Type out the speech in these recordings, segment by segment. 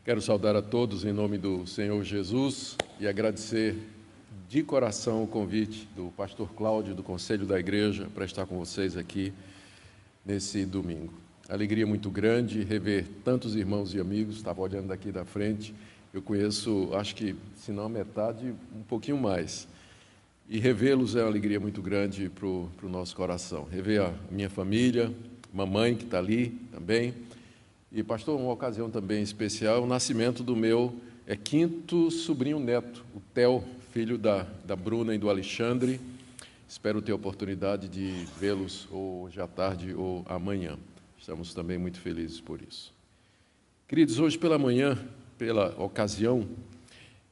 Quero saudar a todos em nome do Senhor Jesus e agradecer de coração o convite do pastor Cláudio, do Conselho da Igreja, para estar com vocês aqui nesse domingo. Alegria muito grande rever tantos irmãos e amigos, estava olhando daqui da frente, eu conheço, acho que, se não a metade, um pouquinho mais. E revê-los é uma alegria muito grande para o nosso coração. Rever a minha família, mamãe que está ali também. E, pastor, uma ocasião também especial, o nascimento do meu quinto sobrinho neto, o Theo, filho da Bruna e do Alexandre. Espero ter a oportunidade de vê-los hoje à tarde ou amanhã. Estamos também muito felizes por isso. Queridos, hoje pela manhã, pela ocasião,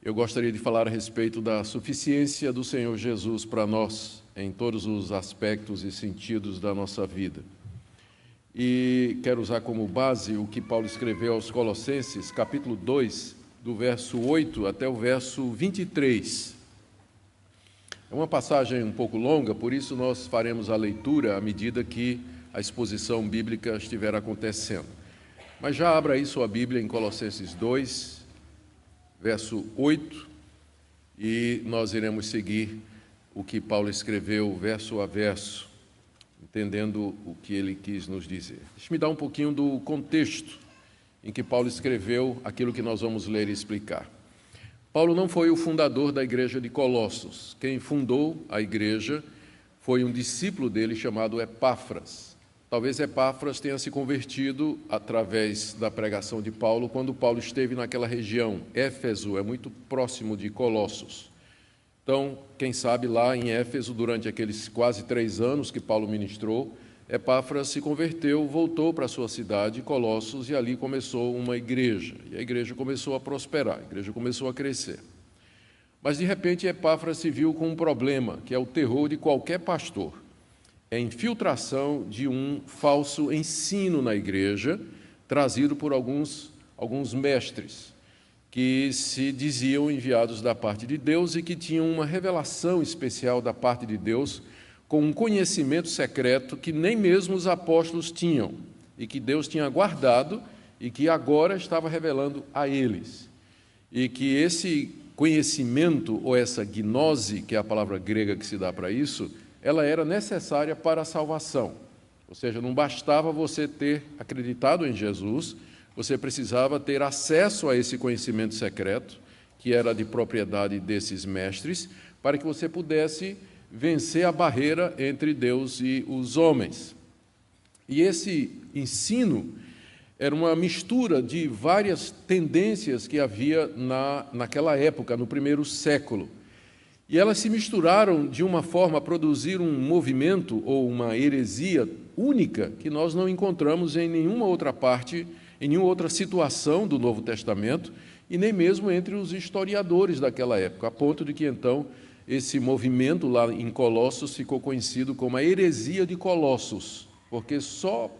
eu gostaria de falar a respeito da suficiência do Senhor Jesus para nós, em todos os aspectos e sentidos da nossa vida. E quero usar como base o que Paulo escreveu aos Colossenses, capítulo 2, do verso 8 até o verso 23. É uma passagem um pouco longa, por isso nós faremos a leitura à medida que a exposição bíblica estiver acontecendo. Mas já abra aí sua Bíblia em Colossenses 2, verso 8, e nós iremos seguir o que Paulo escreveu verso a verso, entendendo o que ele quis nos dizer. Deixe-me dar um pouquinho do contexto em que Paulo escreveu aquilo que nós vamos ler e explicar. Paulo não foi o fundador da igreja de Colossos. Quem fundou a igreja foi um discípulo dele chamado Epáfras. Talvez Epáfras tenha se convertido através da pregação de Paulo quando Paulo esteve naquela região. Éfeso é muito próximo de Colossos. Então, quem sabe lá em Éfeso, durante aqueles quase 3 anos que Paulo ministrou, Epáfras se converteu, voltou para a sua cidade, Colossos, e ali começou uma igreja. E a igreja começou a prosperar, a igreja começou a crescer. Mas, de repente, Epáfras se viu com um problema, que é o terror de qualquer pastor. É a infiltração de um falso ensino na igreja, trazido por alguns mestres, que se diziam enviados da parte de Deus e que tinham uma revelação especial da parte de Deus, com um conhecimento secreto que nem mesmo os apóstolos tinham, e que Deus tinha guardado e que agora estava revelando a eles. E que esse conhecimento, ou essa gnose, que é a palavra grega que se dá para isso, ela era necessária para a salvação. Ou seja, não bastava você ter acreditado em Jesus, você precisava ter acesso a esse conhecimento secreto, que era de propriedade desses mestres, para que você pudesse vencer a barreira entre Deus e os homens. E esse ensino era uma mistura de várias tendências que havia naquela época, no primeiro século. E elas se misturaram de uma forma a produzir um movimento ou uma heresia única que nós não encontramos em nenhuma outra parte, em nenhuma outra situação do Novo Testamento, e nem mesmo entre os historiadores daquela época, a ponto de que, então, esse movimento lá em Colossos ficou conhecido como a heresia de Colossos, porque só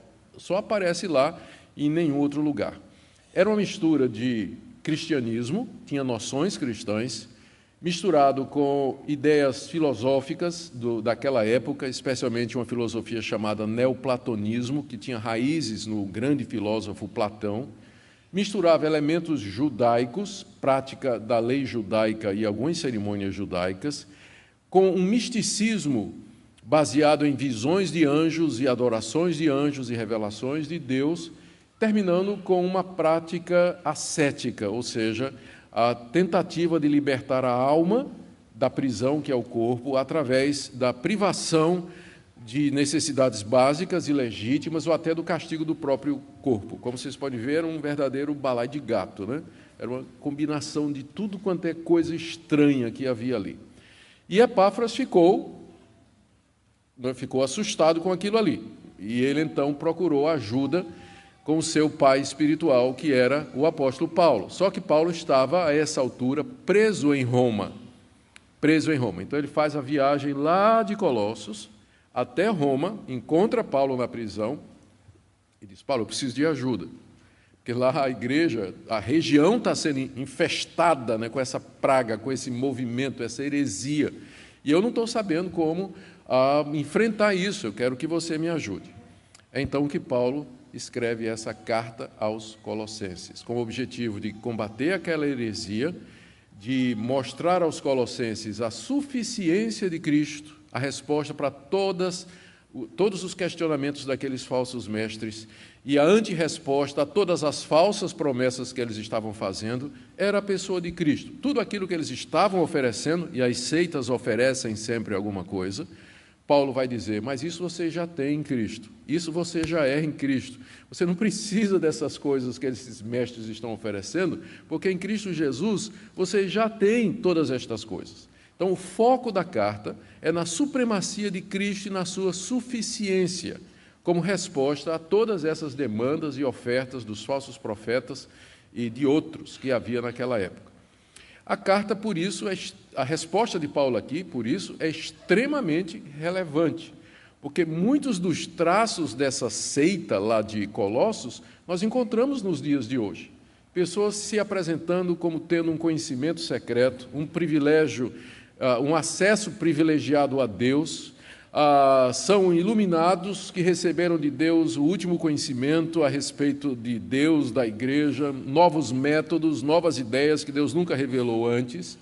aparece lá e em nenhum outro lugar. Era uma mistura de cristianismo, tinha noções cristãs, misturado com ideias filosóficas daquela época, especialmente uma filosofia chamada neoplatonismo, que tinha raízes no grande filósofo Platão, misturava elementos judaicos, prática da lei judaica e algumas cerimônias judaicas, com um misticismo baseado em visões de anjos e adorações de anjos e revelações de Deus, terminando com uma prática ascética, ou seja, a tentativa de libertar a alma da prisão, que é o corpo, através da privação de necessidades básicas e legítimas, ou até do castigo do próprio corpo. Como vocês podem ver, era um verdadeiro balai de gato, né? Era uma combinação de tudo quanto é coisa estranha que havia ali. E Epáfras ficou assustado com aquilo ali. E ele, então, procurou ajuda com o seu pai espiritual, que era o apóstolo Paulo. Só que Paulo estava, a essa altura, preso em Roma. Então, ele faz a viagem lá de Colossos até Roma, encontra Paulo na prisão e diz: Paulo, eu preciso de ajuda, porque lá a igreja, a região está sendo infestada, né, com essa praga, com esse movimento, essa heresia, e eu não estou sabendo como enfrentar isso, eu quero que você me ajude. É então que Paulo escreve essa carta aos Colossenses, com o objetivo de combater aquela heresia, de mostrar aos Colossenses a suficiência de Cristo, a resposta para todos os questionamentos daqueles falsos mestres, e a antirresposta a todas as falsas promessas que eles estavam fazendo era a pessoa de Cristo. Tudo aquilo que eles estavam oferecendo, e as seitas oferecem sempre alguma coisa, Paulo vai dizer, mas isso você já tem em Cristo, isso você já é em Cristo. Você não precisa dessas coisas que esses mestres estão oferecendo, porque em Cristo Jesus você já tem todas estas coisas. Então, o foco da carta é na supremacia de Cristo e na sua suficiência, como resposta a todas essas demandas e ofertas dos falsos profetas e de outros que havia naquela época. A carta, por isso, a resposta de Paulo aqui, por isso, é extremamente relevante, porque muitos dos traços dessa seita lá de Colossos nós encontramos nos dias de hoje. Pessoas se apresentando como tendo um conhecimento secreto, um privilégio, um acesso privilegiado a Deus, são iluminados que receberam de Deus o último conhecimento a respeito de Deus, da igreja, novos métodos, novas ideias que Deus nunca revelou antes.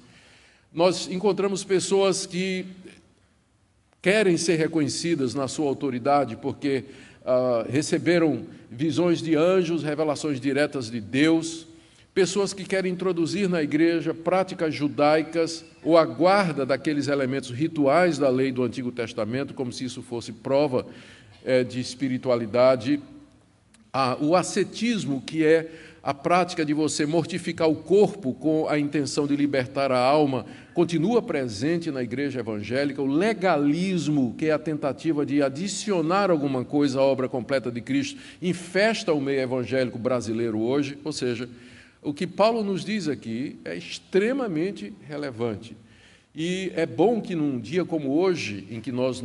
Nós encontramos pessoas que querem ser reconhecidas na sua autoridade porque receberam visões de anjos, revelações diretas de Deus, pessoas que querem introduzir na igreja práticas judaicas ou a guarda daqueles elementos rituais da lei do Antigo Testamento, como se isso fosse prova de espiritualidade. O ascetismo, que é a prática de você mortificar o corpo com a intenção de libertar a alma, continua presente na igreja evangélica. O legalismo, que é a tentativa de adicionar alguma coisa à obra completa de Cristo, infesta o meio evangélico brasileiro hoje, ou seja, o que Paulo nos diz aqui é extremamente relevante. E é bom que num dia como hoje, em que nós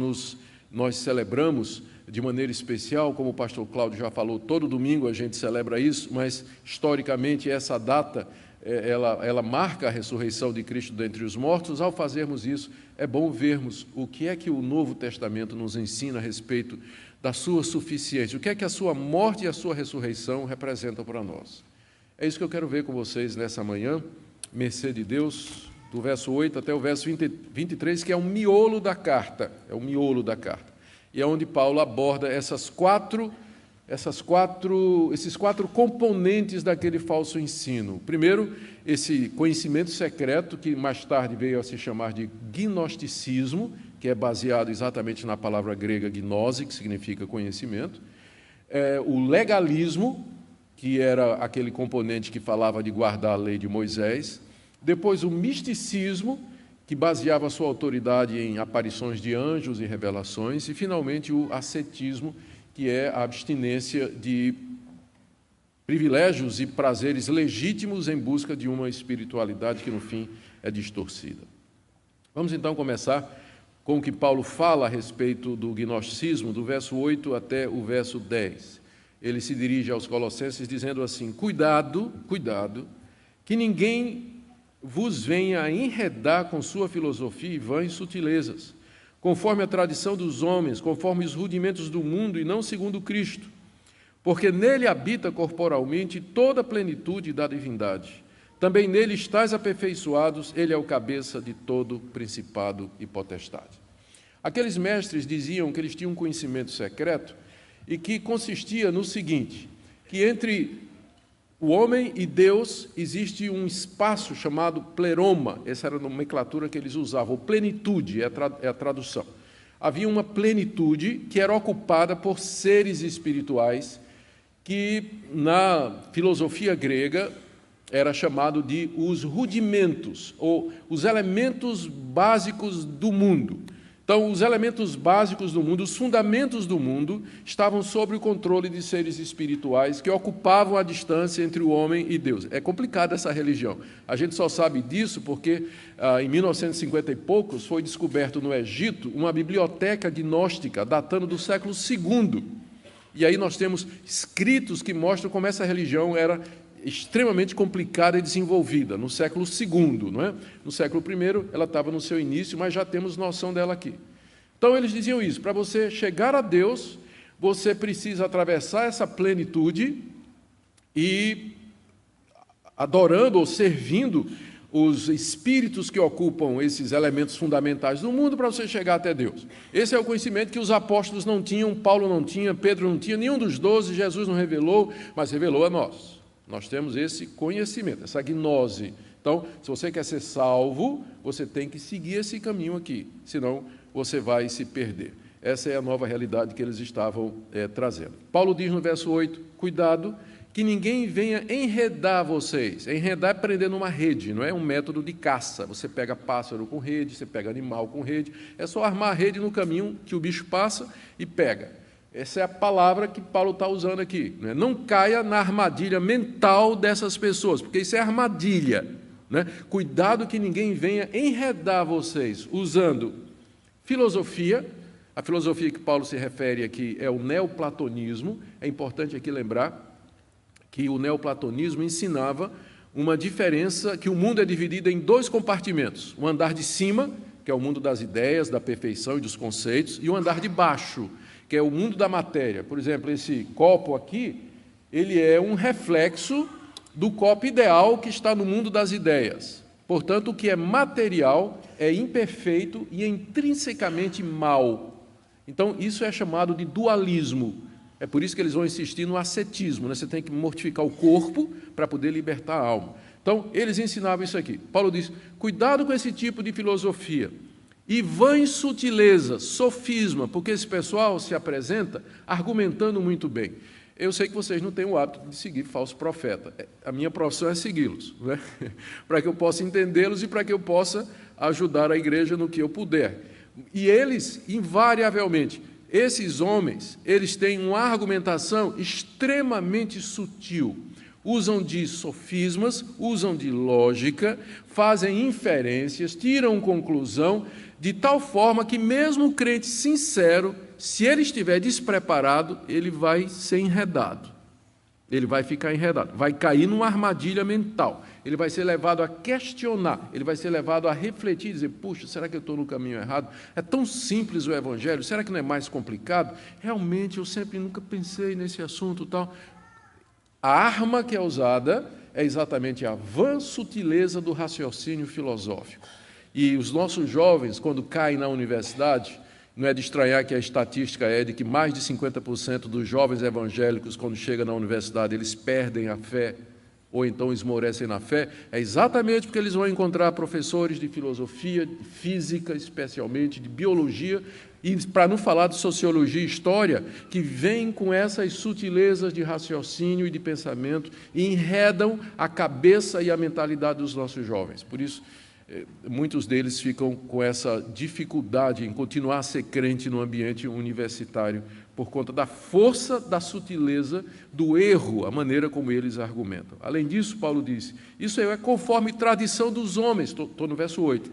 celebramos de maneira especial, como o pastor Cláudio já falou, todo domingo a gente celebra isso, mas historicamente essa data, ela marca a ressurreição de Cristo dentre os mortos. Ao fazermos isso, é bom vermos o que é que o Novo Testamento nos ensina a respeito da sua suficiência, o que é que a sua morte e a sua ressurreição representam para nós. É isso que eu quero ver com vocês nessa manhã, mercê de Deus, do verso 8 até o verso 23, que é o miolo da carta, e é onde Paulo aborda esses quatro componentes daquele falso ensino. Primeiro, esse conhecimento secreto, que mais tarde veio a se chamar de gnosticismo, que é baseado exatamente na palavra grega gnose, que significa conhecimento. O legalismo, que era aquele componente que falava de guardar a lei de Moisés. Depois, o misticismo, que baseava sua autoridade em aparições de anjos e revelações. E, finalmente, o ascetismo, que é a abstinência de privilégios e prazeres legítimos em busca de uma espiritualidade que, no fim, é distorcida. Vamos, então, começar com o que Paulo fala a respeito do gnosticismo, do verso 8 até o verso 10. Ele se dirige aos Colossenses dizendo assim: cuidado, que ninguém vos venha a enredar com sua filosofia e vãs sutilezas, conforme a tradição dos homens, conforme os rudimentos do mundo e não segundo Cristo, porque nele habita corporalmente toda a plenitude da divindade. Também nele estáis aperfeiçoados, ele é o cabeça de todo principado e potestade. Aqueles mestres diziam que eles tinham um conhecimento secreto e que consistia no seguinte, que entre o homem e Deus existe um espaço chamado pleroma, essa era a nomenclatura que eles usavam, ou plenitude, é a tradução. Havia uma plenitude que era ocupada por seres espirituais, que na filosofia grega era chamado de os rudimentos, ou os elementos básicos do mundo. Então, os elementos básicos do mundo, os fundamentos do mundo, estavam sob o controle de seres espirituais que ocupavam a distância entre o homem e Deus. É complicada essa religião. A gente só sabe disso porque, em 1950 e poucos, foi descoberto no Egito uma biblioteca gnóstica datando do século II. E aí nós temos escritos que mostram como essa religião era extremamente complicada e desenvolvida, no século II, não é? No século I, ela estava no seu início, mas já temos noção dela aqui. Então, eles diziam isso: para você chegar a Deus, você precisa atravessar essa plenitude e adorando ou servindo os espíritos que ocupam esses elementos fundamentais do mundo para você chegar até Deus. Esse é o conhecimento que os apóstolos não tinham, Paulo não tinha, Pedro não tinha, nenhum dos 12, Jesus não revelou, mas revelou a nós. Nós temos esse conhecimento, essa gnose. Então, se você quer ser salvo, você tem que seguir esse caminho aqui, senão você vai se perder. Essa é a nova realidade que eles estavam trazendo. Paulo diz no verso 8, cuidado, que ninguém venha enredar vocês. Enredar é prender numa rede, não é um método de caça. Você pega pássaro com rede, você pega animal com rede, é só armar a rede no caminho que o bicho passa e pega. Essa é a palavra que Paulo está usando aqui. Né? Não caia na armadilha mental dessas pessoas, porque isso é armadilha. Né? Cuidado que ninguém venha enredar vocês usando filosofia. A filosofia que Paulo se refere aqui é o neoplatonismo. É importante aqui lembrar que o neoplatonismo ensinava uma diferença, que o mundo é dividido em dois compartimentos. O andar de cima, que é o mundo das ideias, da perfeição e dos conceitos, e o andar de baixo, que é o mundo da matéria. Por exemplo, esse copo aqui, ele é um reflexo do copo ideal que está no mundo das ideias. Portanto, o que é material é imperfeito e intrinsecamente mal. Então, isso é chamado de dualismo. É por isso que eles vão insistir no ascetismo, né? Você tem que mortificar o corpo para poder libertar a alma. Então, eles ensinavam isso aqui. Paulo diz, cuidado com esse tipo de filosofia. E vãs sutilezas, sofisma, porque esse pessoal se apresenta argumentando muito bem. Eu sei que vocês não têm o hábito de seguir falso profeta. A minha profissão é segui-los, né? Para que eu possa entendê-los e para que eu possa ajudar a igreja no que eu puder. E eles, invariavelmente, esses homens, eles têm uma argumentação extremamente sutil. Usam de sofismas, usam de lógica, fazem inferências, tiram conclusão, de tal forma que mesmo o crente sincero, se ele estiver despreparado, ele vai ser enredado. Ele vai ficar enredado, vai cair numa armadilha mental. Ele vai ser levado a questionar, ele vai ser levado a refletir, dizer, puxa, será que eu estou no caminho errado? É tão simples o Evangelho, será que não é mais complicado? Realmente, eu sempre nunca pensei nesse assunto tal. A arma que é usada é exatamente a vã sutileza do raciocínio filosófico. E os nossos jovens, quando caem na universidade, não é de estranhar que a estatística é de que mais de 50% dos jovens evangélicos, quando chegam na universidade, eles perdem a fé ou então esmorecem na fé, é exatamente porque eles vão encontrar professores de filosofia, de física, especialmente, de biologia, e para não falar de sociologia e história, que vêm com essas sutilezas de raciocínio e de pensamento e enredam a cabeça e a mentalidade dos nossos jovens. Por isso, muitos deles ficam com essa dificuldade em continuar a ser crente no ambiente universitário, por conta da força, da sutileza, do erro, a maneira como eles argumentam. Além disso, Paulo disse, isso é conforme tradição dos homens, estou no verso 8,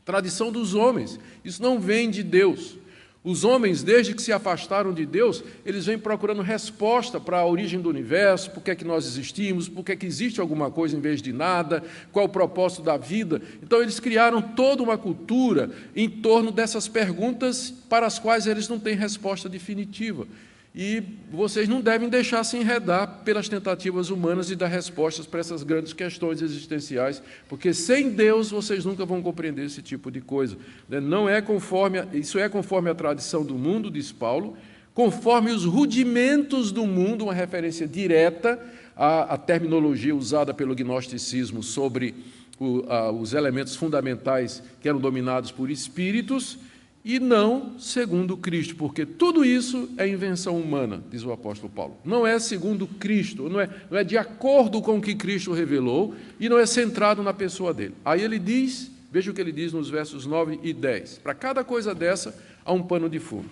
tradição dos homens, isso não vem de Deus. Os homens, desde que se afastaram de Deus, eles vêm procurando resposta para a origem do universo, por que é que nós existimos, por que é que existe alguma coisa em vez de nada, qual é o propósito da vida. Então, eles criaram toda uma cultura em torno dessas perguntas para as quais eles não têm resposta definitiva. E vocês não devem deixar se enredar pelas tentativas humanas de dar respostas para essas grandes questões existenciais, porque sem Deus vocês nunca vão compreender esse tipo de coisa. Não é conforme, isso é conforme a tradição do mundo, diz Paulo, conforme os rudimentos do mundo, uma referência direta à terminologia usada pelo gnosticismo sobre os elementos fundamentais que eram dominados por espíritos, e não segundo Cristo, porque tudo isso é invenção humana, diz o apóstolo Paulo. Não é segundo Cristo, não é de acordo com o que Cristo revelou e não é centrado na pessoa dele. Aí ele diz, veja o que ele diz nos versos 9 e 10. Para cada coisa dessa, há um pano de fundo.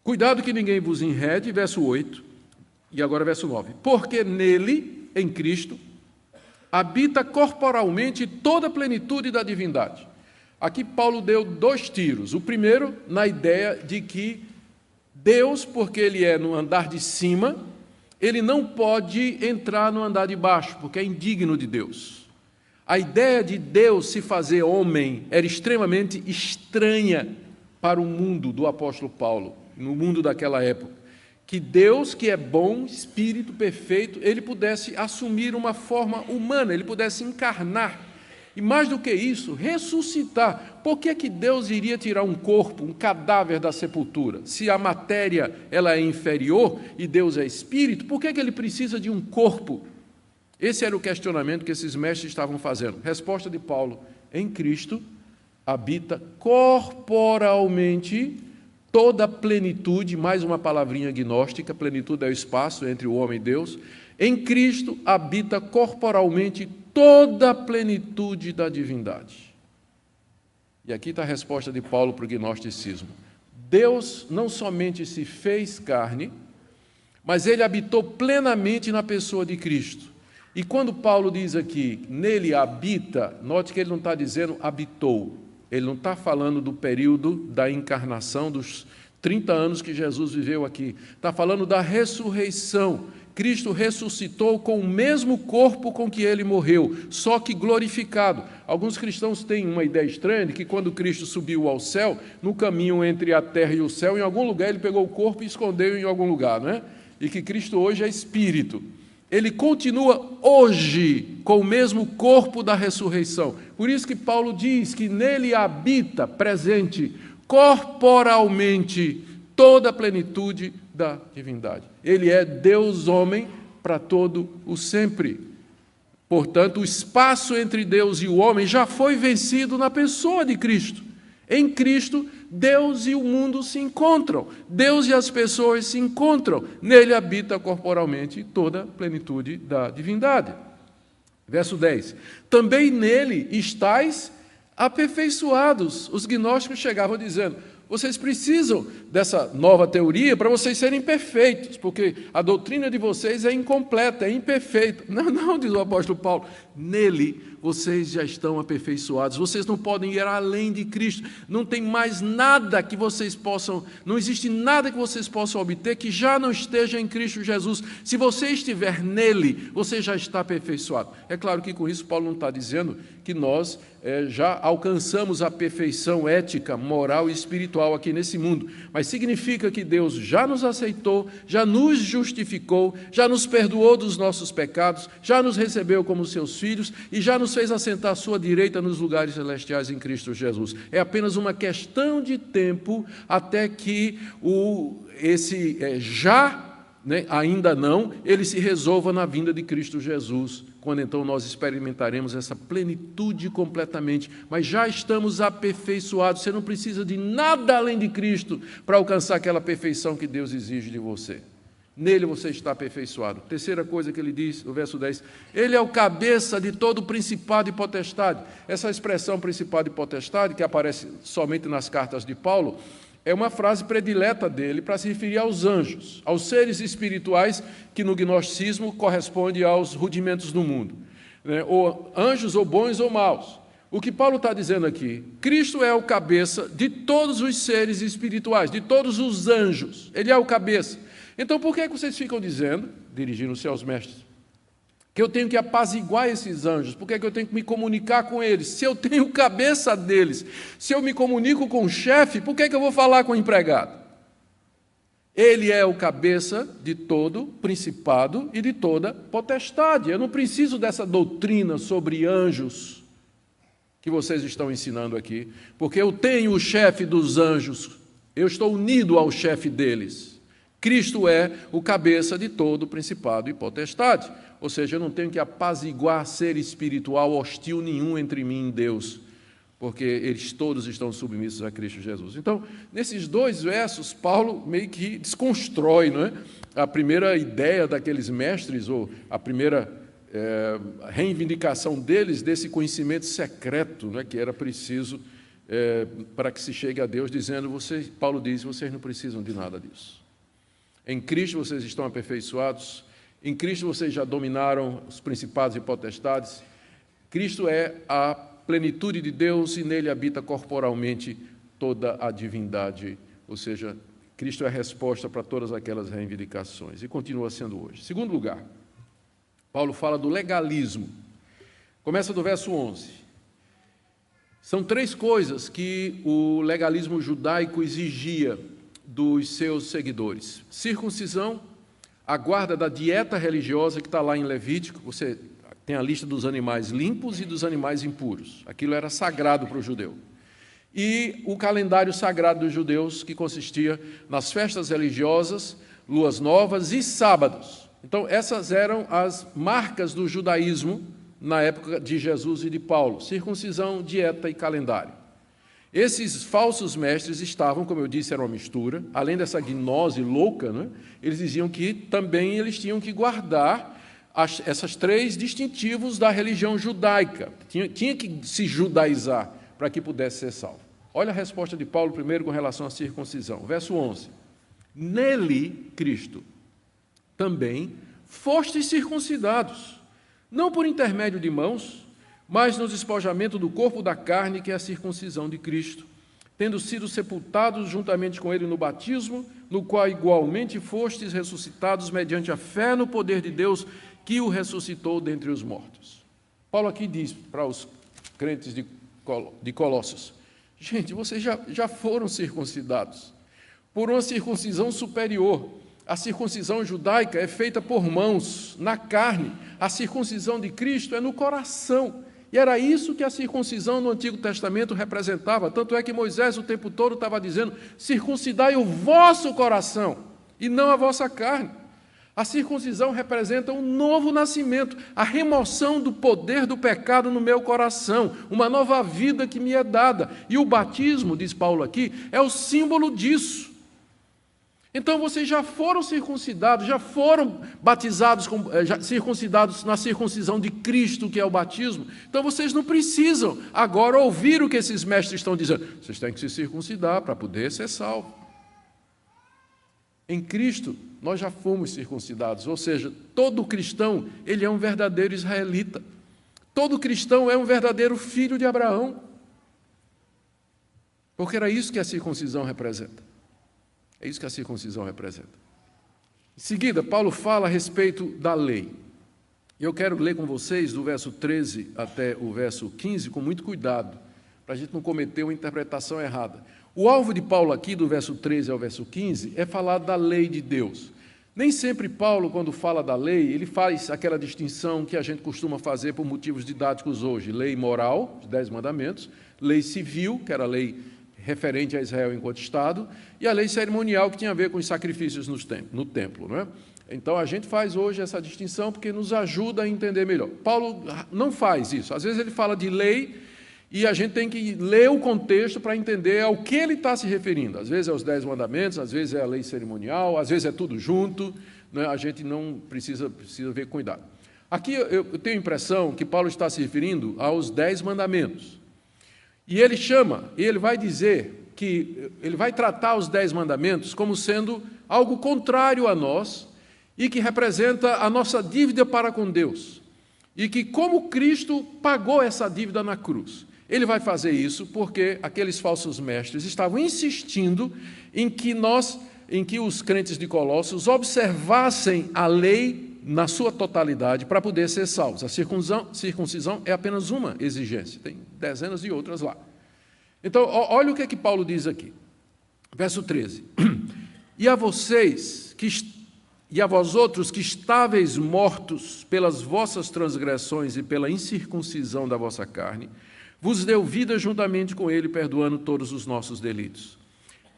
Cuidado que ninguém vos enrede, verso 8, e agora verso 9. Porque nele, em Cristo, habita corporalmente toda a plenitude da divindade. Aqui Paulo deu 2 tiros. O primeiro, na ideia de que Deus, porque ele é no andar de cima, ele não pode entrar no andar de baixo, porque é indigno de Deus. A ideia de Deus se fazer homem era extremamente estranha para o mundo do apóstolo Paulo. no mundo daquela época, que Deus, que é bom, espírito perfeito, ele pudesse assumir uma forma humana, ele pudesse encarnar. E mais do que isso, ressuscitar. Por que que Deus iria tirar um corpo, um cadáver da sepultura? Se a matéria ela é inferior e Deus é espírito, por que que ele precisa de um corpo? Esse era o questionamento que esses mestres estavam fazendo. Resposta de Paulo: em Cristo habita corporalmente toda a plenitude, mais uma palavrinha gnóstica, plenitude é o espaço entre o homem e Deus. Em Cristo habita corporalmente toda a plenitude da divindade. E aqui está a resposta de Paulo para o gnosticismo. Deus não somente se fez carne, mas ele habitou plenamente na pessoa de Cristo. E quando Paulo diz aqui, nele habita, note que ele não está dizendo habitou. Ele não está falando do período da encarnação, dos 30 anos que Jesus viveu aqui. Está falando da ressurreição. Cristo ressuscitou com o mesmo corpo com que ele morreu, só que glorificado. Alguns cristãos têm uma ideia estranha de que quando Cristo subiu ao céu, no caminho entre a terra e o céu, em algum lugar ele pegou o corpo e escondeu em algum lugar, não é? E que Cristo hoje é espírito. Ele continua hoje com o mesmo corpo da ressurreição. Por isso que Paulo diz que nele habita, presente, corporalmente, toda a plenitude da divindade. Ele é Deus homem para todo o sempre. Portanto, o espaço entre Deus e o homem já foi vencido na pessoa de Cristo. Em Cristo, Deus e o mundo se encontram. Deus e as pessoas se encontram. Nele habita corporalmente toda a plenitude da divindade. Verso 10. Também nele estáis aperfeiçoados. Os gnósticos chegavam dizendo: vocês precisam dessa nova teoria para vocês serem perfeitos, porque a doutrina de vocês é incompleta, é imperfeita. Não, diz o apóstolo Paulo, nele vocês já estão aperfeiçoados, vocês não podem ir além de Cristo, não tem mais nada que vocês possam, não existe nada que vocês possam obter que já não esteja em Cristo Jesus. Se você estiver nele, você já está aperfeiçoado. É claro que com isso Paulo não está dizendo que nós já alcançamos a perfeição ética, moral e espiritual aqui nesse mundo, mas significa que Deus já nos aceitou, já nos justificou, já nos perdoou dos nossos pecados, já nos recebeu como seus filhos e já nos fez assentar à sua direita nos lugares celestiais em Cristo Jesus. É apenas uma questão de tempo até que ainda não, ele se resolva na vinda de Cristo Jesus, quando então nós experimentaremos essa plenitude completamente, mas já estamos aperfeiçoados. Você não precisa de nada além de Cristo para alcançar aquela perfeição que Deus exige de você. Nele você está aperfeiçoado. Terceira coisa que ele diz, no verso 10, ele é o cabeça de todo principado e potestade. Essa expressão principado e potestade, que aparece somente nas cartas de Paulo, é uma frase predileta dele para se referir aos anjos, aos seres espirituais que no gnosticismo corresponde aos rudimentos do mundo, né? Ou anjos ou bons ou maus. O que Paulo está dizendo aqui, Cristo é o cabeça de todos os seres espirituais, de todos os anjos, ele é o cabeça. Então, por que vocês ficam dizendo, dirigindo-se aos mestres, que eu tenho que apaziguar esses anjos? Por que eu tenho que me comunicar com eles? Se eu tenho cabeça deles, se eu me comunico com o chefe, por que eu vou falar com o empregado? Ele é o cabeça de todo principado e de toda potestade. Eu não preciso dessa doutrina sobre anjos que vocês estão ensinando aqui, porque eu tenho o chefe dos anjos, eu estou unido ao chefe deles. Cristo é o cabeça de todo principado e potestade. Ou seja, eu não tenho que apaziguar ser espiritual hostil nenhum entre mim e Deus, porque eles todos estão submissos a Cristo Jesus. Então, nesses dois versos, Paulo meio que desconstrói, não é? A primeira ideia daqueles mestres, ou a primeira reivindicação deles desse conhecimento secreto, não é? Que era preciso para que se chegue a Deus, dizendo, Paulo diz, vocês não precisam de nada disso. Em Cristo vocês estão aperfeiçoados, em Cristo vocês já dominaram os principados e potestades. Cristo é a plenitude de Deus e nele habita corporalmente toda a divindade. Ou seja, Cristo é a resposta para todas aquelas reivindicações e continua sendo hoje. Segundo lugar, Paulo fala do legalismo. Começa do verso 11. São três coisas que o legalismo judaico exigia. dos seus seguidores. Circuncisão, a guarda da dieta religiosa que está lá em Levítico. Você tem a lista dos animais limpos e dos animais impuros. Aquilo era sagrado para o judeu. E o calendário sagrado dos judeus, que consistia nas festas religiosas, luas novas e sábados. Então, essas eram as marcas do judaísmo na época de Jesus e de Paulo: circuncisão, dieta e calendário. Esses falsos mestres estavam, como eu disse, era uma mistura, além dessa gnose louca, né, eles diziam que também eles tinham que guardar essas três distintivos da religião judaica, tinha que se judaizar para que pudesse ser salvo. Olha a resposta de Paulo primeiro com relação à circuncisão. Verso 11. Nele, Cristo, também fostes circuncidados, não por intermédio de mãos, mas no despojamento do corpo da carne, que é a circuncisão de Cristo, tendo sido sepultados juntamente com ele no batismo, no qual igualmente fostes ressuscitados mediante a fé no poder de Deus, que o ressuscitou dentre os mortos. Paulo aqui diz para os crentes de Colossos: gente, vocês já foram circuncidados por uma circuncisão superior. A circuncisão judaica é feita por mãos, na carne. A circuncisão de Cristo é no coração. E era isso que a circuncisão no Antigo Testamento representava. Tanto é que Moisés o tempo todo estava dizendo: circuncidai o vosso coração e não a vossa carne. A circuncisão representa um novo nascimento, a remoção do poder do pecado no meu coração, uma nova vida que me é dada. E o batismo, diz Paulo aqui, é o símbolo disso. Então, vocês já foram circuncidados, já foram batizados, circuncidados na circuncisão de Cristo, que é o batismo. Então, vocês não precisam agora ouvir o que esses mestres estão dizendo. Vocês têm que se circuncidar para poder ser salvo. Em Cristo, nós já fomos circuncidados, ou seja, todo cristão, ele é um verdadeiro israelita. Todo cristão é um verdadeiro filho de Abraão. Porque era isso que a circuncisão representa. É isso que a circuncisão representa. Em seguida, Paulo fala a respeito da lei. Eu quero ler com vocês do verso 13 até o verso 15 com muito cuidado, para a gente não cometer uma interpretação errada. O alvo de Paulo aqui, do verso 13 ao verso 15, é falar da lei de Deus. Nem sempre Paulo, quando fala da lei, ele faz aquela distinção que a gente costuma fazer por motivos didáticos hoje: lei moral, os 10 mandamentos, lei civil, que era a lei referente a Israel enquanto Estado, e a lei cerimonial, que tinha a ver com os sacrifícios no templo. Não é? Então, a gente faz hoje essa distinção porque nos ajuda a entender melhor. Paulo não faz isso. Às vezes ele fala de lei e a gente tem que ler o contexto para entender ao que ele está se referindo. Às vezes é os 10 mandamentos, às vezes é a lei cerimonial, às vezes é tudo junto, né? A gente não precisa ver com cuidado. Aqui eu tenho a impressão que Paulo está se referindo aos 10 mandamentos. E ele vai dizer que ele vai tratar os 10 mandamentos como sendo algo contrário a nós e que representa a nossa dívida para com Deus. E que, como Cristo pagou essa dívida na cruz, ele vai fazer isso porque aqueles falsos mestres estavam insistindo em que os crentes de Colossos observassem a lei na sua totalidade para poder ser salvos. A circuncisão é apenas uma exigência, tem dezenas de outras lá. Então, olha o que é que Paulo diz aqui. Verso 13. E a vós outros que estáveis mortos pelas vossas transgressões e pela incircuncisão da vossa carne, vos deu vida juntamente com ele, perdoando todos os nossos delitos.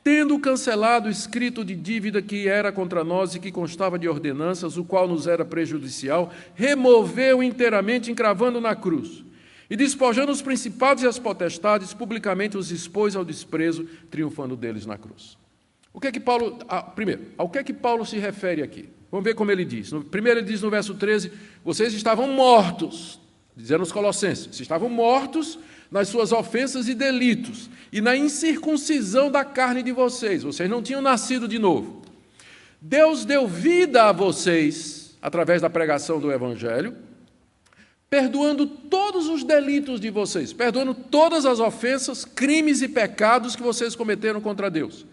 Tendo cancelado o escrito de dívida que era contra nós e que constava de ordenanças, o qual nos era prejudicial, removeu inteiramente, encravando na cruz. E despojando os principados e as potestades, publicamente os expôs ao desprezo, triunfando deles na cruz. O que é que Paulo... primeiro, ao que é que Paulo se refere aqui? Vamos ver como ele diz. Primeiro ele diz no verso 13, vocês estavam mortos, dizendo aos Colossenses, vocês estavam mortos nas suas ofensas e delitos, e na incircuncisão da carne de vocês não tinham nascido de novo. Deus deu vida a vocês, através da pregação do Evangelho, perdoando todos os delitos de vocês, perdoando todas as ofensas, crimes e pecados que vocês cometeram contra Deus.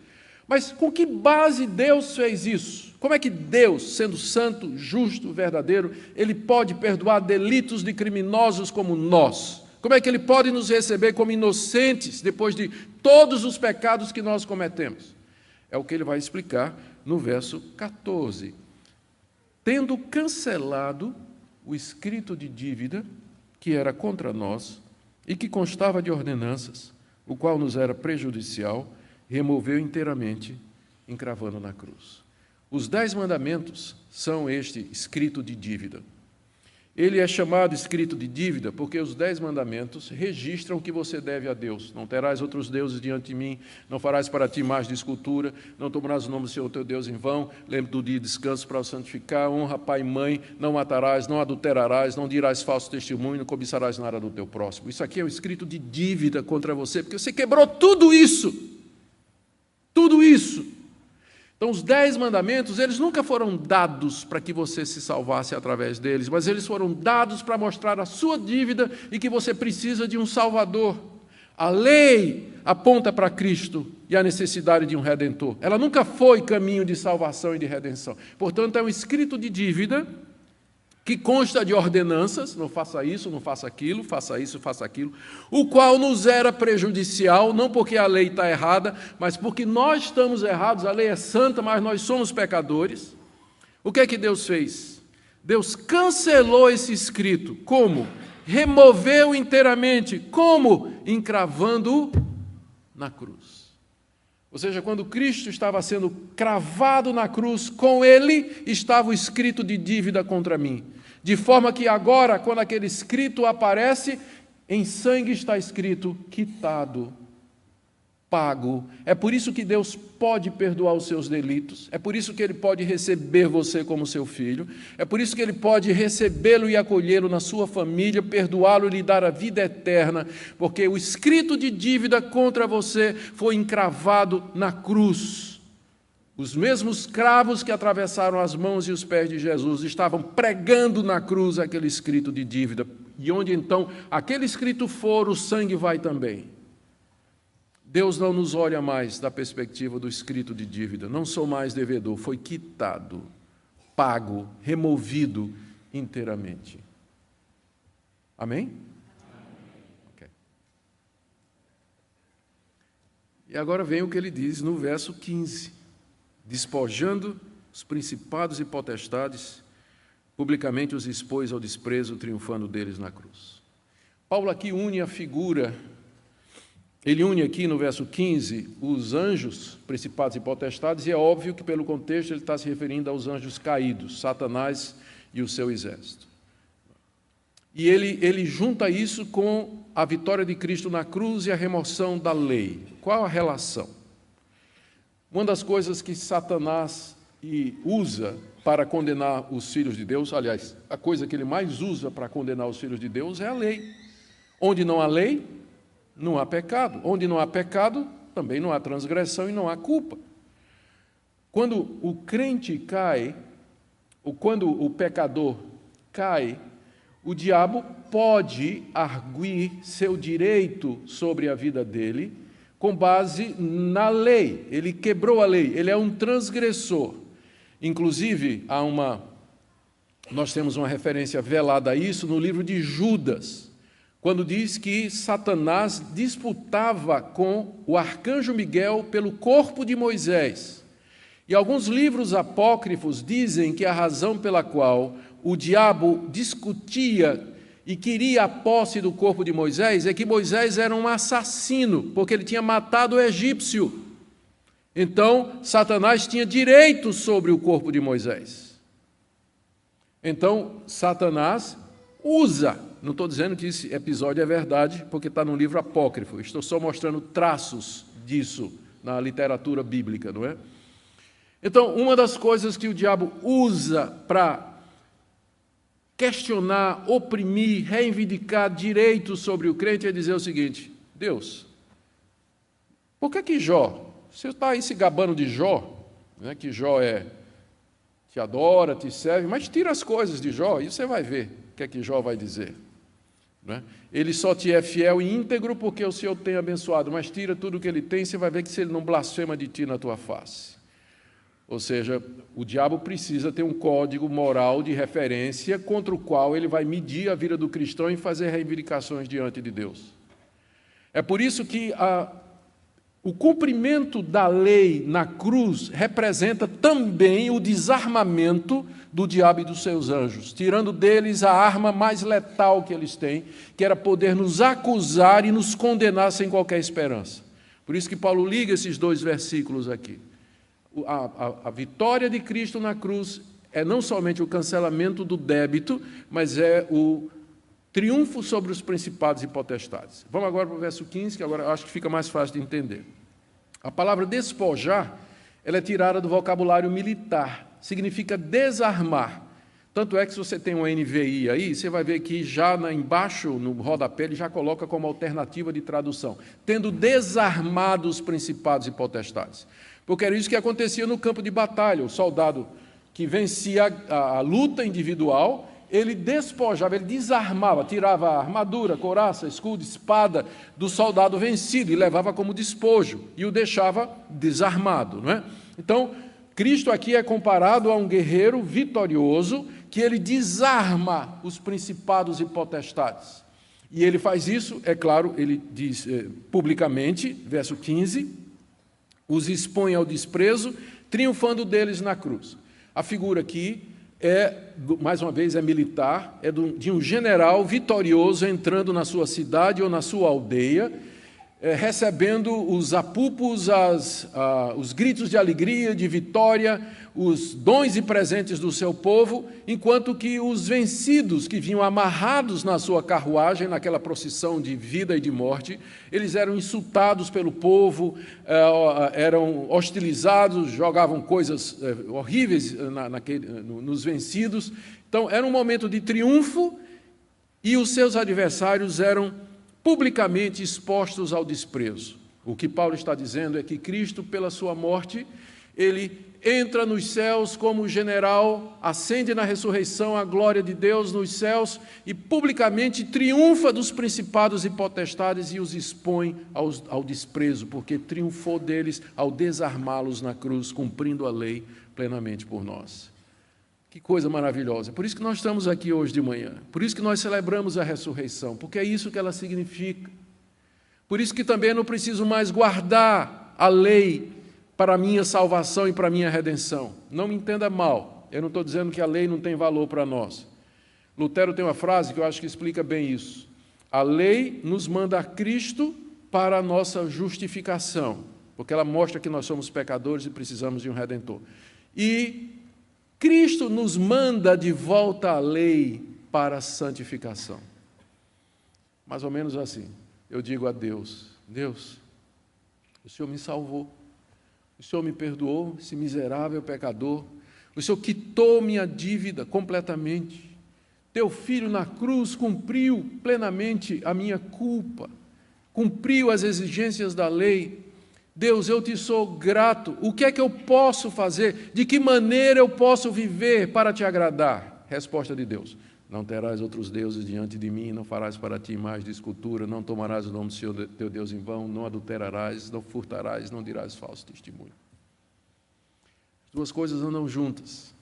Mas com que base Deus fez isso? Como é que Deus, sendo santo, justo, verdadeiro, ele pode perdoar delitos de criminosos como nós? Como é que ele pode nos receber como inocentes depois de todos os pecados que nós cometemos? É o que ele vai explicar no verso 14. Tendo cancelado o escrito de dívida que era contra nós e que constava de ordenanças, o qual nos era prejudicial, removeu inteiramente, encravando na cruz. Os 10 mandamentos são este escrito de dívida. Ele é chamado escrito de dívida porque os 10 mandamentos registram o que você deve a Deus. Não terás outros deuses diante de mim, não farás para ti imagem de escultura, não tomarás o nome do Senhor teu Deus em vão, lembra do dia de descanso para o santificar, honra pai e mãe, não matarás, não adulterarás, não dirás falso testemunho, não cobiçarás nada do teu próximo. Isso aqui é um escrito de dívida contra você, porque você quebrou tudo isso. Tudo isso. Então, os 10 mandamentos, eles nunca foram dados para que você se salvasse através deles, mas eles foram dados para mostrar a sua dívida e que você precisa de um Salvador. A lei aponta para Cristo e a necessidade de um Redentor. Ela nunca foi caminho de salvação e de redenção. Portanto, é um escrito de dívida que consta de ordenanças, não faça isso, não faça aquilo, faça isso, faça aquilo, o qual nos era prejudicial, não porque a lei está errada, mas porque nós estamos errados, a lei é santa, mas nós somos pecadores. O que é que Deus fez? Deus cancelou esse escrito. Como? Removeu inteiramente. Como? Encravando-o na cruz. Ou seja, quando Cristo estava sendo cravado na cruz, com ele estava o escrito de dívida contra mim. De forma que agora, quando aquele escrito aparece, em sangue está escrito, quitado, pago. É por isso que Deus pode perdoar os seus delitos, é por isso que Ele pode receber você como seu filho, é por isso que Ele pode recebê-lo e acolhê-lo na sua família, perdoá-lo e lhe dar a vida eterna, porque o escrito de dívida contra você foi encravado na cruz. Os mesmos cravos que atravessaram as mãos e os pés de Jesus estavam pregando na cruz aquele escrito de dívida, e onde então aquele escrito for, o sangue vai também. Deus não nos olha mais da perspectiva do escrito de dívida. Não sou mais devedor, foi quitado, pago, removido inteiramente. Amém? Okay. E agora vem o que ele diz no verso 15. Despojando os principados e potestades, publicamente os expôs ao desprezo, triunfando deles na cruz. Paulo aqui une a figura. Ele une aqui no verso 15 os anjos, principados e potestades, e é óbvio que pelo contexto ele está se referindo aos anjos caídos, Satanás e o seu exército. E ele junta isso com a vitória de Cristo na cruz e a remoção da lei. Qual a relação? Uma das coisas que Satanás usa para condenar os filhos de Deus, aliás, a coisa que ele mais usa para condenar os filhos de Deus é a lei. Onde não há lei, não há pecado. Onde não há pecado, também não há transgressão e não há culpa. Quando o crente cai, ou quando o pecador cai, o diabo pode arguir seu direito sobre a vida dele com base na lei. Ele quebrou a lei, ele é um transgressor. Inclusive, nós temos uma referência velada a isso no livro de Judas, quando diz que Satanás disputava com o arcanjo Miguel pelo corpo de Moisés. E alguns livros apócrifos dizem que a razão pela qual o diabo discutia e queria a posse do corpo de Moisés é que Moisés era um assassino, porque ele tinha matado o egípcio. Então, Satanás tinha direito sobre o corpo de Moisés. Então, Satanás usa, não estou dizendo que esse episódio é verdade, porque está no livro apócrifo, estou só mostrando traços disso na literatura bíblica, não é? Então, uma das coisas que o diabo usa para questionar, oprimir, reivindicar direitos sobre o crente é dizer o seguinte: Deus, por que Jó, você está aí se gabando de Jó, né, que Jó te adora, te serve, mas tira as coisas de Jó e você vai ver o que Jó vai dizer. Né? Ele só te é fiel e íntegro porque o Senhor tem abençoado, mas tira tudo o que ele tem, você vai ver que se ele não blasfema de ti na tua face. Ou seja, o diabo precisa ter um código moral de referência contra o qual ele vai medir a vida do cristão e fazer reivindicações diante de Deus. É por isso que O cumprimento da lei na cruz representa também o desarmamento do diabo e dos seus anjos, tirando deles a arma mais letal que eles têm, que era poder nos acusar e nos condenar sem qualquer esperança. Por isso que Paulo liga esses dois versículos aqui. A vitória de Cristo na cruz é não somente o cancelamento do débito, mas é o triunfo sobre os principados e potestades. Vamos agora para o verso 15, que agora eu acho que fica mais fácil de entender. A palavra despojar, ela é tirada do vocabulário militar, significa desarmar. Tanto é que se você tem um NVI aí, você vai ver que já embaixo, no rodapé, ele já coloca como alternativa de tradução, tendo desarmado os principados e potestades. Porque era isso que acontecia no campo de batalha. O soldado que vencia a luta individual, ele despojava, ele desarmava, tirava a armadura, couraça, escudo, espada do soldado vencido e levava como despojo, e o deixava desarmado, não é? Então, Cristo aqui é comparado a um guerreiro vitorioso que ele desarma os principados e potestades. E ele faz isso, é claro, ele diz publicamente, verso 15, os expõe ao desprezo, triunfando deles na cruz. A figura aqui mais uma vez, é militar, é de um general vitorioso entrando na sua cidade ou na sua aldeia, recebendo os apupos, os gritos de alegria, de vitória, os dons e presentes do seu povo, enquanto que os vencidos, que vinham amarrados na sua carruagem, naquela procissão de vida e de morte, eles eram insultados pelo povo, eram hostilizados, jogavam coisas horríveis nos vencidos. Então, era um momento de triunfo e os seus adversários eram publicamente expostos ao desprezo. O que Paulo está dizendo é que Cristo, pela sua morte, ele entra nos céus como general, ascende na ressurreição a glória de Deus nos céus e publicamente triunfa dos principados e potestades e os expõe ao desprezo, porque triunfou deles ao desarmá-los na cruz, cumprindo a lei plenamente por nós. Que coisa maravilhosa. Por isso que nós estamos aqui hoje de manhã. Por isso que nós celebramos a ressurreição, porque é isso que ela significa. Por isso que também eu não preciso mais guardar a lei para a minha salvação e para a minha redenção. Não me entenda mal, eu não estou dizendo que a lei não tem valor para nós. Lutero tem uma frase que eu acho que explica bem isso. A lei nos manda a Cristo para a nossa justificação, porque ela mostra que nós somos pecadores e precisamos de um Redentor. E Cristo nos manda de volta a lei para a santificação. Mais ou menos assim, eu digo a Deus, Deus, o Senhor me salvou, o Senhor me perdoou, esse miserável pecador, o Senhor quitou minha dívida completamente, teu Filho na cruz cumpriu plenamente a minha culpa, cumpriu as exigências da lei. Deus, eu te sou grato, o que é que eu posso fazer? De que maneira eu posso viver para te agradar? Resposta de Deus, não terás outros deuses diante de mim, não farás para ti imagem de escultura, não tomarás o nome do Senhor teu Deus em vão, não adulterarás, não furtarás, não dirás falso testemunho. As duas coisas andam juntas.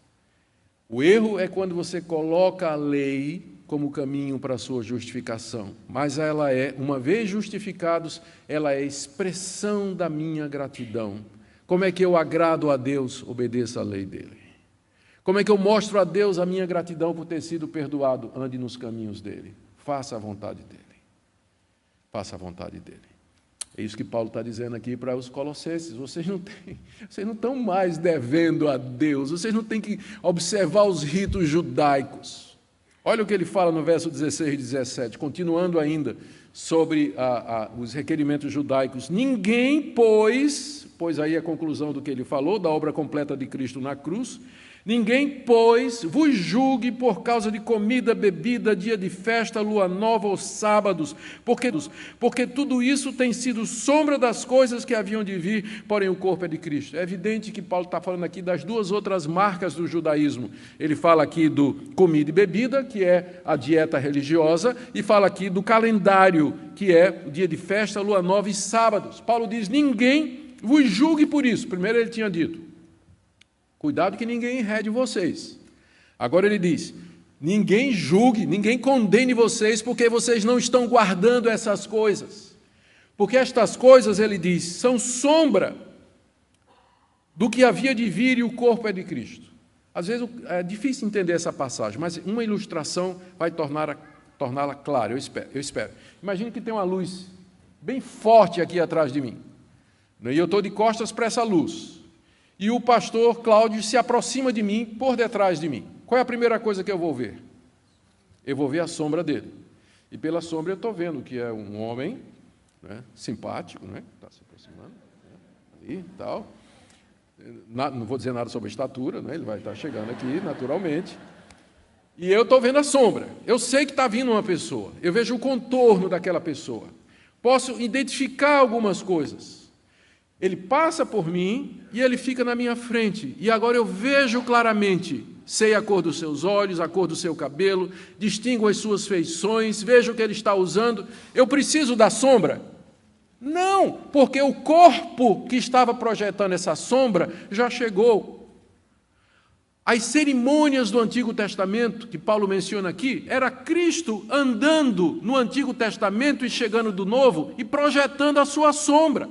O erro é quando você coloca a lei como caminho para a sua justificação, mas ela é, uma vez justificados, ela é expressão da minha gratidão. Como é que eu agrado a Deus? Obedeça a lei dele. Como é que eu mostro a Deus a minha gratidão por ter sido perdoado? Ande nos caminhos dele, faça a vontade dele, faça a vontade dele. É isso que Paulo está dizendo aqui para os colossenses, vocês não estão mais devendo a Deus, vocês não têm que observar os ritos judaicos. Olha o que ele fala no verso 16 e 17, continuando ainda sobre os requerimentos judaicos. Ninguém, pois aí é a conclusão do que ele falou, da obra completa de Cristo na cruz, ninguém, pois, vos julgue por causa de comida, bebida, dia de festa, lua nova ou sábados, porque tudo isso tem sido sombra das coisas que haviam de vir, porém o corpo é de Cristo. É evidente que Paulo está falando aqui das duas outras marcas do judaísmo. Ele fala aqui do comida e bebida, que é a dieta religiosa, e fala aqui do calendário, que é o dia de festa, lua nova e sábados. Paulo diz, ninguém vos julgue por isso. Primeiro ele tinha dito, cuidado que ninguém enrede vocês. Agora ele diz, ninguém julgue, ninguém condene vocês, porque vocês não estão guardando essas coisas. Porque estas coisas, ele diz, são sombra do que havia de vir e o corpo é de Cristo. Às vezes é difícil entender essa passagem, mas uma ilustração vai torná-la clara, eu espero. Imagine que tem uma luz bem forte aqui atrás de mim, e eu estou de costas para essa luz, e o pastor Cláudio se aproxima de mim por detrás de mim. Qual é a primeira coisa que eu vou ver? Eu vou ver a sombra dele, e pela sombra eu estou vendo que é um homem, né, simpático, né, está se aproximando, né, ali e tal. Não vou dizer nada sobre a estatura, né? Ele vai estar chegando aqui naturalmente. E eu estou vendo a sombra. Eu sei que está vindo uma pessoa. Eu vejo o contorno daquela pessoa. Posso identificar algumas coisas. Ele passa por mim e ele fica na minha frente. E agora eu vejo claramente. Sei a cor dos seus olhos, a cor do seu cabelo, distingo as suas feições, vejo o que ele está usando. Eu preciso da sombra? Não, porque o corpo que estava projetando essa sombra já chegou. As cerimônias do Antigo Testamento, que Paulo menciona aqui, era Cristo andando no Antigo Testamento e chegando do Novo e projetando a sua sombra.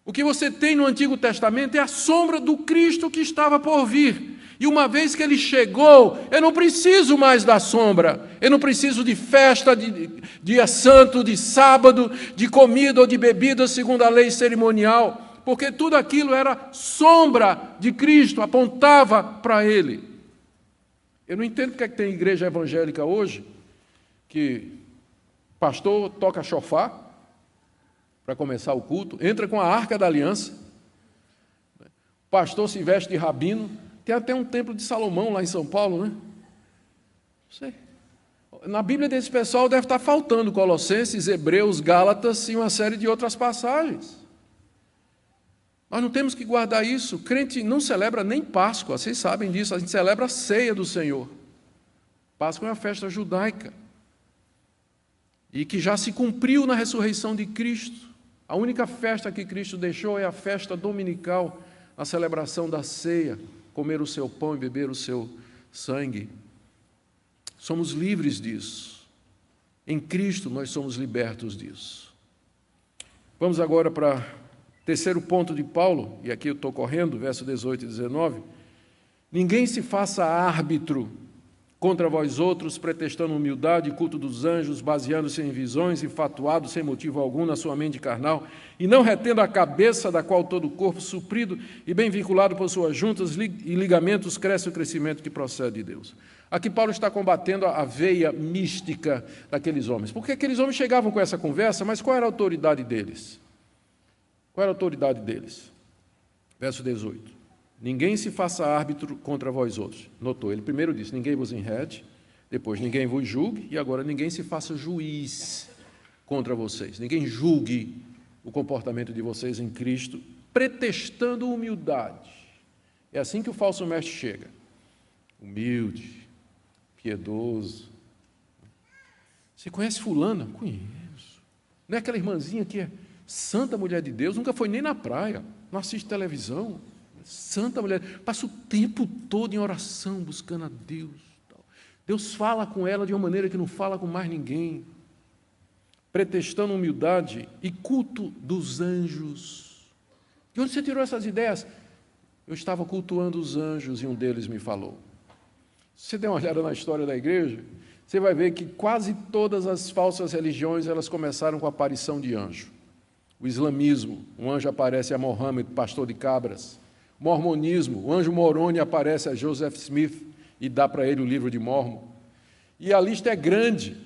O que você tem no Antigo Testamento é a sombra do Cristo que estava por vir. E uma vez que ele chegou, eu não preciso mais da sombra, eu não preciso de festa, de dia santo, de sábado, de comida ou de bebida segundo a lei cerimonial, porque tudo aquilo era sombra de Cristo, apontava para ele. Eu não entendo porque é que tem igreja evangélica hoje, que pastor toca chofar para começar o culto, entra com a Arca da Aliança, pastor se veste de rabino. Tem até um templo de Salomão lá em São Paulo, né? Não sei. Na Bíblia desse pessoal deve estar faltando Colossenses, Hebreus, Gálatas e uma série de outras passagens. Nós não temos que guardar isso. O crente não celebra nem Páscoa, vocês sabem disso. A gente celebra a ceia do Senhor. Páscoa é uma festa judaica. E que já se cumpriu na ressurreição de Cristo. A única festa que Cristo deixou é a festa dominical, a celebração da ceia. Comer o seu pão e beber o seu sangue. Somos livres disso. Em Cristo nós somos libertos disso. Vamos agora para o terceiro ponto de Paulo, e aqui eu estou correndo, verso 18 e 19. Ninguém se faça árbitro contra vós outros, pretextando humildade e culto dos anjos, baseando-se em visões, infatuado sem motivo algum na sua mente carnal, e não retendo a cabeça, da qual todo o corpo, suprido e bem vinculado por suas juntas e ligamentos, cresce o crescimento que procede de Deus. Aqui Paulo está combatendo a veia mística daqueles homens, porque aqueles homens chegavam com essa conversa, mas qual era a autoridade deles? Qual era a autoridade deles? Verso 18. Ninguém se faça árbitro contra vós outros. Notou, ele primeiro disse, ninguém vos enrede, depois ninguém vos julgue, e agora ninguém se faça juiz contra vocês. Ninguém julgue o comportamento de vocês em Cristo, pretextando humildade. É assim que o falso mestre chega. Humilde, piedoso. Você conhece fulana? Conheço. Não é aquela irmãzinha que é santa mulher de Deus, nunca foi nem na praia, não assiste televisão. Santa mulher, passa o tempo todo em oração, buscando a Deus. Deus fala com ela de uma maneira que não fala com mais ninguém, pretextando humildade e culto dos anjos. De onde você tirou essas ideias? Eu estava cultuando os anjos e um deles me falou. Se você der uma olhada na história da igreja, você vai ver que quase todas as falsas religiões elas começaram com a aparição de anjo. O islamismo, um anjo aparece a Mohammed, pastor de cabras. Mormonismo, o anjo Moroni aparece a Joseph Smith e dá para ele o livro de Mormon. E a lista é grande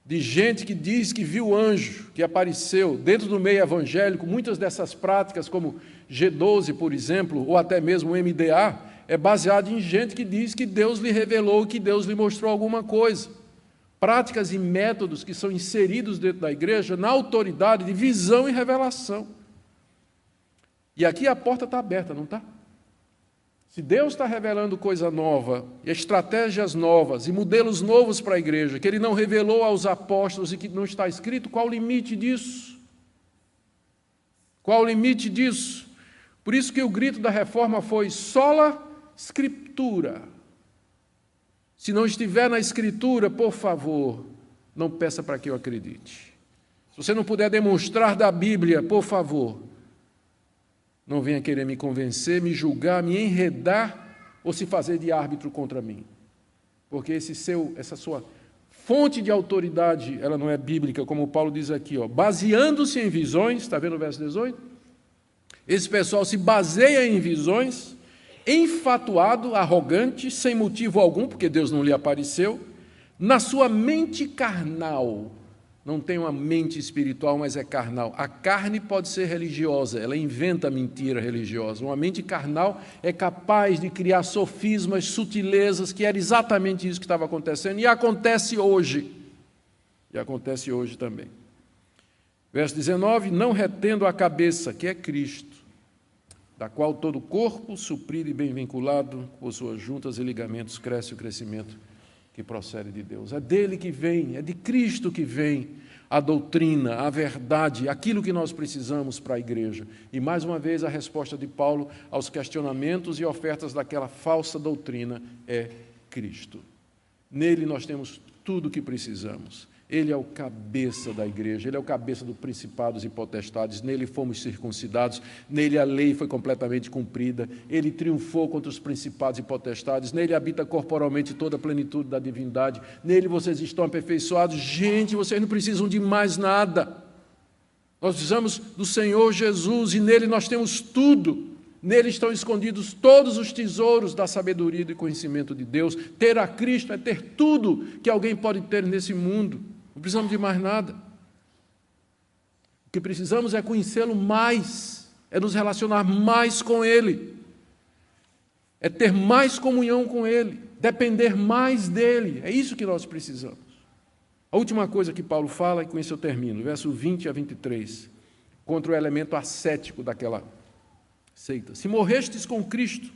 de gente que diz que viu anjo, que apareceu dentro do meio evangélico. Muitas dessas práticas, como G12, por exemplo, ou até mesmo o MDA, é baseado em gente que diz que Deus lhe revelou, que Deus lhe mostrou alguma coisa. Práticas e métodos que são inseridos dentro da igreja na autoridade de visão e revelação. E aqui a porta está aberta, não está? Se Deus está revelando coisa nova, e estratégias novas, e modelos novos para a igreja, que Ele não revelou aos apóstolos e que não está escrito, qual o limite disso? Qual o limite disso? Por isso que o grito da reforma foi sola Escritura. Se não estiver na Escritura, por favor, não peça para que eu acredite. Se você não puder demonstrar da Bíblia, por favor, não venha querer me convencer, me julgar, me enredar ou se fazer de árbitro contra mim. Porque essa sua fonte de autoridade, ela não é bíblica, como Paulo diz aqui, baseando-se em visões, está vendo o verso 18? Esse pessoal se baseia em visões, enfatuado, arrogante, sem motivo algum, porque Deus não lhe apareceu, na sua mente carnal. Não tem uma mente espiritual, mas é carnal. A carne pode ser religiosa, ela inventa mentira religiosa. Uma mente carnal é capaz de criar sofismas, sutilezas, que era exatamente isso que estava acontecendo, e acontece hoje. E acontece hoje também. Verso 19, não retendo a cabeça, que é Cristo, da qual todo o corpo, suprido e bem vinculado, por suas juntas e ligamentos, cresce o crescimento que procede de Deus. É dele que vem, é de Cristo que vem a doutrina, a verdade, aquilo que nós precisamos para a igreja. E, mais uma vez, a resposta de Paulo aos questionamentos e ofertas daquela falsa doutrina é Cristo. Nele nós temos tudo o que precisamos. Ele é o cabeça da igreja, ele é o cabeça dos principados e potestades, nele fomos circuncidados, nele a lei foi completamente cumprida, ele triunfou contra os principados e potestades, nele habita corporalmente toda a plenitude da divindade, nele vocês estão aperfeiçoados. Gente, vocês não precisam de mais nada. Nós precisamos do Senhor Jesus e nele nós temos tudo. Nele estão escondidos todos os tesouros da sabedoria e do conhecimento de Deus. Ter a Cristo é ter tudo que alguém pode ter nesse mundo. Não precisamos de mais nada. O que precisamos é conhecê-lo mais, é nos relacionar mais com Ele, é ter mais comunhão com Ele, depender mais dEle. É isso que nós precisamos. A última coisa que Paulo fala, e com isso eu termino, verso 20 a 23, contra o elemento ascético daquela seita. Se morrestes com Cristo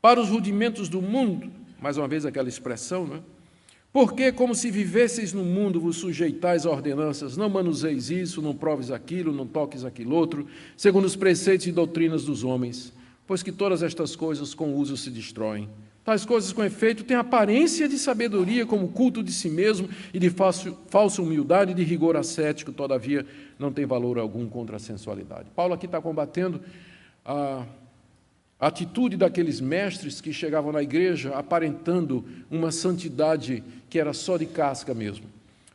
para os rudimentos do mundo, mais uma vez aquela expressão, não é? Porque, como se vivesseis no mundo, vos sujeitais a ordenanças, não manuseis isso, não proves aquilo, não toques aquilo outro, segundo os preceitos e doutrinas dos homens, pois que todas estas coisas com uso se destroem. Tais coisas, com efeito, têm aparência de sabedoria, como culto de si mesmo, e de falsa humildade e de rigor ascético, todavia não tem valor algum contra a sensualidade. Paulo aqui está combatendo a atitude daqueles mestres que chegavam na igreja aparentando uma santidade que era só de casca mesmo.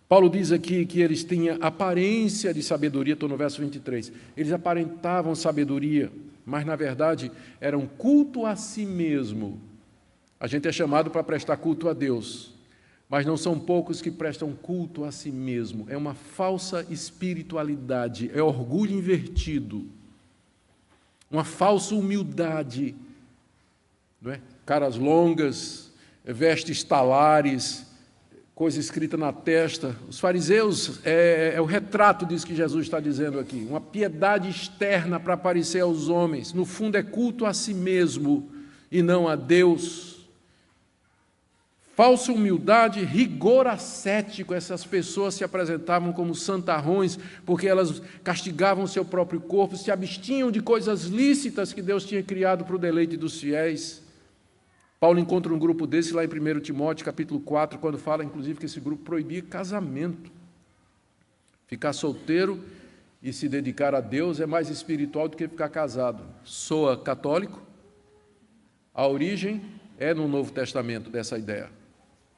Paulo diz aqui que eles tinham aparência de sabedoria, estou no verso 23. Eles aparentavam sabedoria, mas na verdade era um culto a si mesmo. A gente é chamado para prestar culto a Deus, mas não são poucos que prestam culto a si mesmo. É uma falsa espiritualidade, é orgulho invertido. Uma falsa humildade, não é? Caras longas, vestes talares, coisa escrita na testa. Os fariseus, é o retrato disso que Jesus está dizendo aqui. Uma piedade externa para aparecer aos homens. No fundo é culto a si mesmo e não a Deus. Falsa humildade, rigor ascético. Essas pessoas se apresentavam como santarrões porque elas castigavam o seu próprio corpo, se abstinham de coisas lícitas que Deus tinha criado para o deleite dos fiéis. Paulo encontra um grupo desse lá em 1 Timóteo, capítulo 4, quando fala, inclusive, que esse grupo proibia casamento. Ficar solteiro e se dedicar a Deus é mais espiritual do que ficar casado. Soa católico? A origem é no Novo Testamento dessa ideia.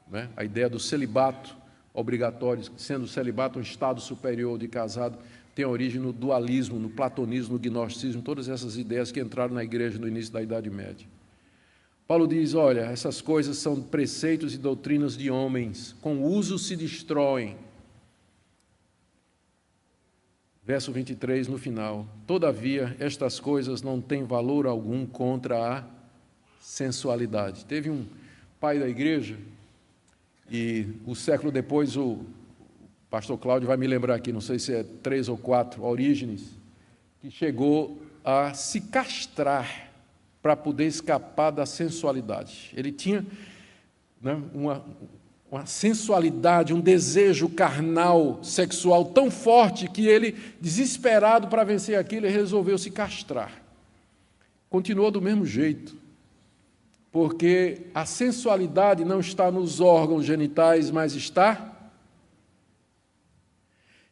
Né? A ideia do celibato obrigatório, sendo o celibato um estado superior de casado, tem origem no dualismo, no platonismo, no gnosticismo, todas essas ideias que entraram na igreja no início da Idade Média. Paulo diz, olha, essas coisas são preceitos e doutrinas de homens, com uso se destroem. Verso 23, no final, todavia, estas coisas não têm valor algum contra a sensualidade. Teve um pai da igreja, e um século depois o pastor Cláudio vai me lembrar aqui, não sei se é 3 ou 4, Orígenes, que chegou a se castrar para poder escapar da sensualidade. Ele tinha, né, uma sensualidade, um desejo carnal, sexual tão forte que ele, desesperado para vencer aquilo, resolveu se castrar. Continuou do mesmo jeito. Porque a sensualidade não está nos órgãos genitais, mas está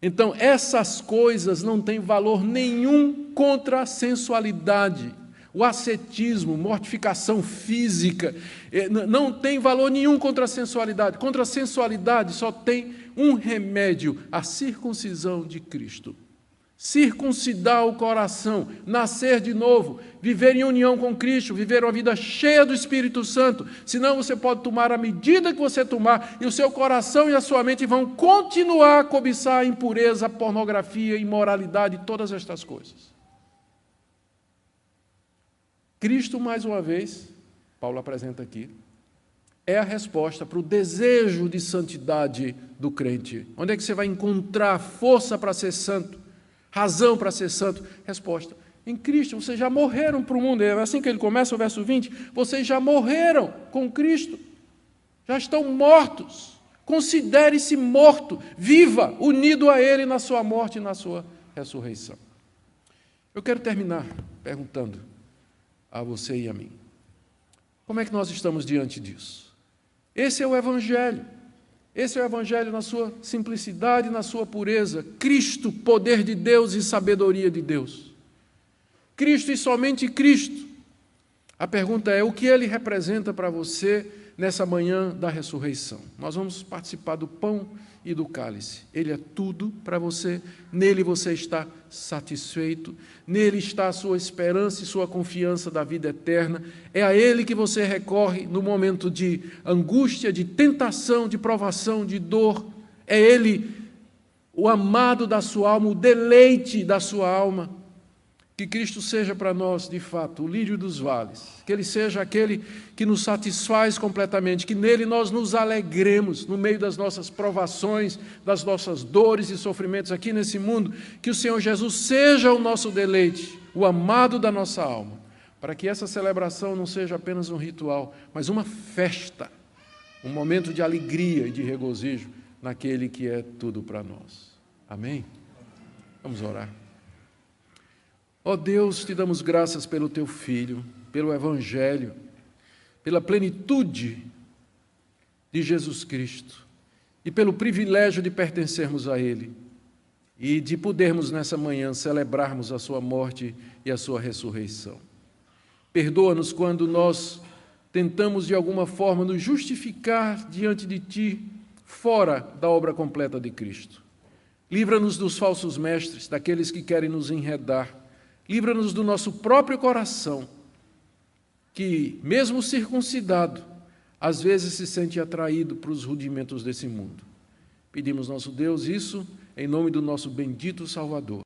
Então, essas coisas não têm valor nenhum contra a sensualidade. O ascetismo, mortificação física, não tem valor nenhum contra a sensualidade. Contra a sensualidade só tem um remédio: a circuncisão de Cristo. Circuncidar o coração, nascer de novo, viver em união com Cristo, viver uma vida cheia do Espírito Santo. Senão você pode tomar a medida que você tomar e o seu coração e a sua mente vão continuar a cobiçar a impureza, a pornografia, a imoralidade, todas estas coisas. Cristo, mais uma vez, Paulo apresenta aqui, é a resposta para o desejo de santidade do crente. Onde é que você vai encontrar força para ser santo? Razão para ser santo? Resposta: em Cristo. Vocês já morreram para o mundo. É assim que ele começa o verso 20. Vocês já morreram com Cristo. Já estão mortos. Considere-se morto. Viva, unido a Ele na sua morte e na sua ressurreição. Eu quero terminar perguntando a você e a mim: como é que nós estamos diante disso? Esse é o Evangelho. Esse é o Evangelho na sua simplicidade, na sua pureza. Cristo, poder de Deus e sabedoria de Deus. Cristo e somente Cristo. A pergunta é: o que Ele representa para você nessa manhã da ressurreição? Nós vamos participar do pão e do cálice. Ele é tudo para você. Nele você está satisfeito. Nele está a sua esperança e sua confiança da vida eterna. É a Ele que você recorre no momento de angústia, de tentação, de provação, de dor. É Ele, o amado da sua alma, o deleite da sua alma. Que Cristo seja para nós, de fato, o lírio dos vales. Que Ele seja aquele que nos satisfaz completamente. Que nele nós nos alegremos no meio das nossas provações, das nossas dores e sofrimentos aqui nesse mundo. Que o Senhor Jesus seja o nosso deleite, o amado da nossa alma. Para que essa celebração não seja apenas um ritual, mas uma festa. Um momento de alegria e de regozijo naquele que é tudo para nós. Amém? Vamos orar. Ó Deus, te damos graças pelo Teu Filho, pelo Evangelho, pela plenitude de Jesus Cristo e pelo privilégio de pertencermos a Ele e de podermos nessa manhã celebrarmos a Sua morte e a Sua ressurreição. Perdoa-nos quando nós tentamos de alguma forma nos justificar diante de Ti fora da obra completa de Cristo. Livra-nos dos falsos mestres, daqueles que querem nos enredar. Livra-nos do nosso próprio coração, que, mesmo circuncidado, às vezes se sente atraído para os rudimentos desse mundo. Pedimos, nosso Deus, isso em nome do nosso bendito Salvador.